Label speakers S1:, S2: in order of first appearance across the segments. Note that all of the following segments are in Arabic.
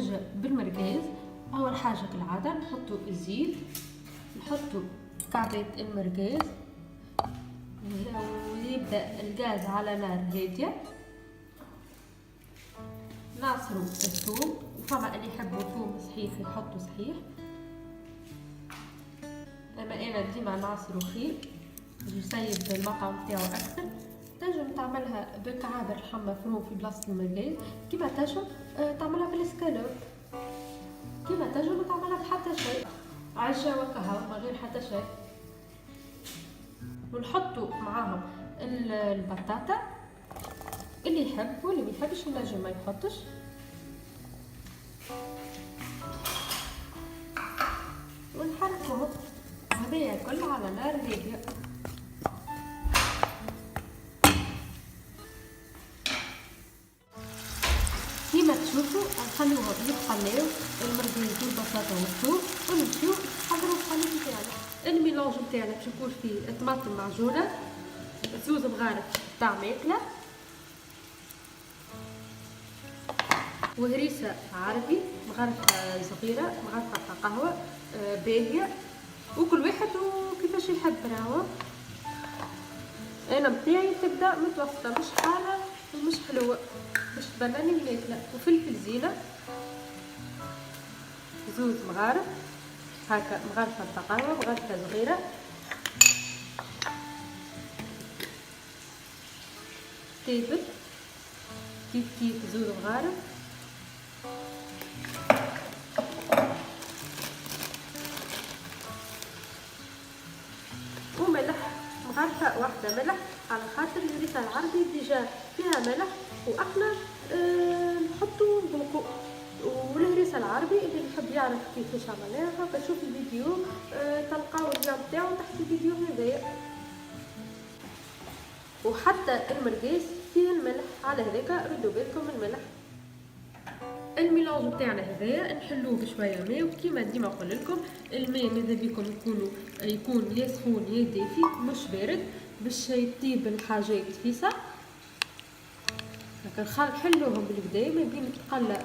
S1: نبدا بالمرقاز. اول حاجه كالعاده نحطوا الزيت، نحطوا كعبات المرقاز ويبدا الغاز على نار هاديه. نعصروا الثوم، وفما اللي يحبوا ثوم صحيح يحطوا صحيح، اما انا ديما نعصرو خير يسيب المقع نتاعو اكثر. تنجم تعملها بكعاب اللحم مفروم في بلاصه المرقاز، كيما تنجم تعملها بالاسكالوب، كيما تنجم تعملها بحتى شيء عجه وكهو من غير حتى شيء. ونحطوا معاهم البطاطا، اللي يحب واللي ما يحبش ينجم ما يحطش. ونحركوهم هذايا كل على نار هاديه. كيما تشوفوا نخليوهم يتقلاو المرقاز والبطاطا والثوم، ونمشيو نحضروا الخليط نتاعنا. الميلونج نتاعنا باش يكون فيه طماطم معجونه، زوز مغارف تاع ماكله، وهريسه عربي مغرفه صغيره، مغرفه تاع قهوه باهيه، وكل واحد وكيفاش يحب. راهو انا متاعي تبدا متوسطه، مش حاره ومش حلوه باش تبناني الماكله. وفلفل زينه زوز مغارف هكا، مغرفه تاع قهوه مغرفه صغيره، تابل كيف كيف زوز مغارف، وملح مغرفه واحده ملح، على خاطر الهريسه العربي ديجا فيها ملح واحنا نحطوا بوكو. والهريسه العربي اللي يحب يعرف كيفاش عملناها فشوف الفيديو، تلقاو اللين تاعو تحت الفيديو هذايا. وحتى المرقاز فيه الملح، على هذاك ردوا بالكم الملح. الميلونج تاعنا هذايا نحلوه بشويه ماء، وكيما ديما نقول لكم الماء ماذا بيكم يكون يا سخون يا دافي مش بارد باش يطيب الحاجات فيسا. هكا نحلوهم بالكدا ما بين تقلى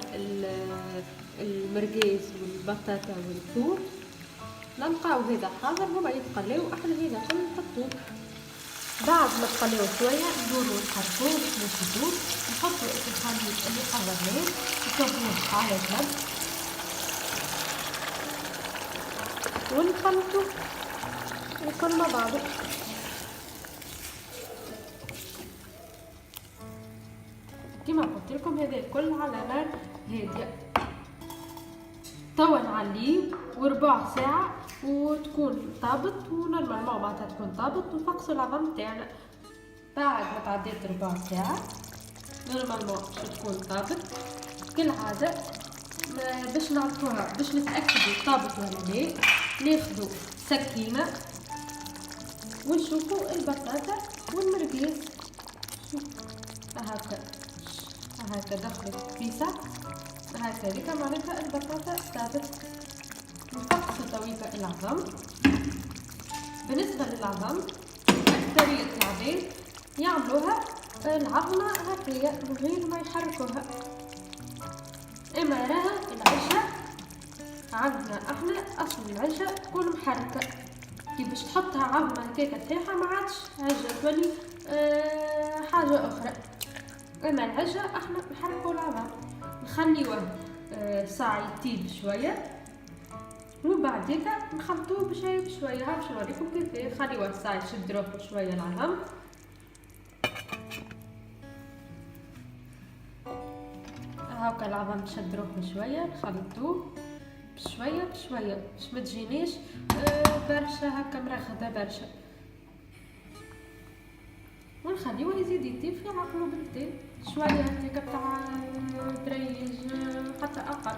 S1: المرقاز والبطاطا والثوم، نلقاو هذا حاضر هما يتقلاو، احنا هنا كل نحطوه. بعد ما تقلاو شويه ندورو نحركوه باش نشدوه، نحطو الخليط اللي قربناه نصبوه على جنب ونخلطو الكل مع بعضو. كما قلت لكم هذا الكل على نار هاديه. توا نعليه وربع ساعه وتكون طابت، ونورمالمون معناتها تكون طابت، ونفقسوا العظم تاعنا. بعد ما تعديت ربع ساعه نورمالمون تكون طابت كالعاده. باش نعرفوها باش نتاكدوا طابت ولا لا، ناخذوا سكينه ونشوفوا البطاطا والمرقاز. هكا دخلت فيسا هكا، هذيك معناتها البطاطا طابت. نفقسوا تويكا العظم. بالنسبه للعظم اكثريه العباد يعملوها العظمه هكايا من غير ما يحركوها، اما راها العجه عندنا احنا اصل العجه تكون محركه، كي باش تحطها عظمه هكاكا تاعها ما عادش عجه تولي حاجه اخرى. اما العجه احنا نحركوا العظم، نخليوه ساعه يطيب شويه، وبعديك نخلطوه بشويه بشويه. ها باش نوريكم كيف نخليوه ساعه يشد روحو شويه العظم. هاكا العظم تشد روحو شويه، نخلطوه بشويه بشويه باش ما تجينيش برشا هكا مرخده برشا، ونخليوه يزيد يطيب في عقله بالكدا شويه هكاك تاع دريج حتى اقل.